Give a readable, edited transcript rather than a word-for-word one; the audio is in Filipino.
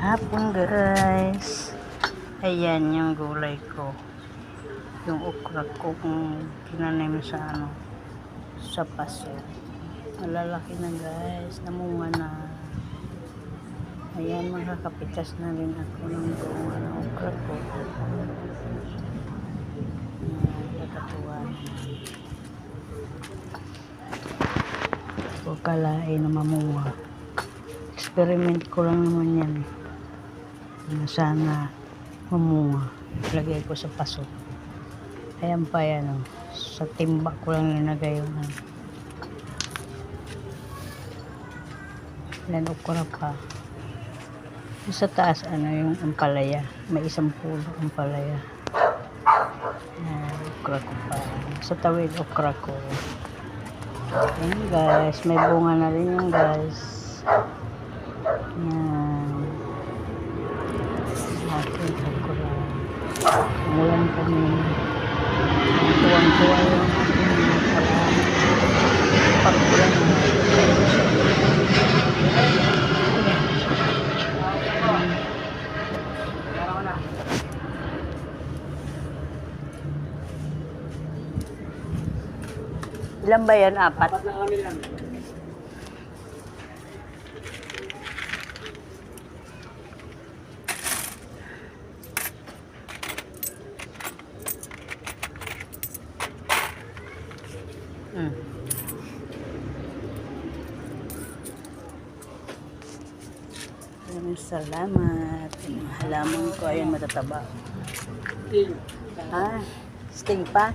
Hapon guys, ayan yung gulay ko, yung okra ko kung tinanim sa sa paso. Malalaki na guys, namunga na. Ayan, makakapitas na rin ako ng bunga ng okra ko. Nakakatuwa naman. Huwag kalain na mamunga. Experiment ko lang naman yan eh. Sana mamunga. Lagay ko sa paso. Ayan pa yan oh. Sa timba ko lang nilagay yung ilan okra pa. Sa taas yung ampalaya. May isang pulo ampalaya. Okra ko pa. Sa tawid okra ko. Ayan guys. May bunga na rin yung guys. Ayan. Ating okra. Umulan kami. Tuwang-tuwa yung pag-ulan. Ilan ba yan? Apat? Apat na kami lang. Maraming salamat. Yung halaman ko, ayan matataba. Sting. Sting pa?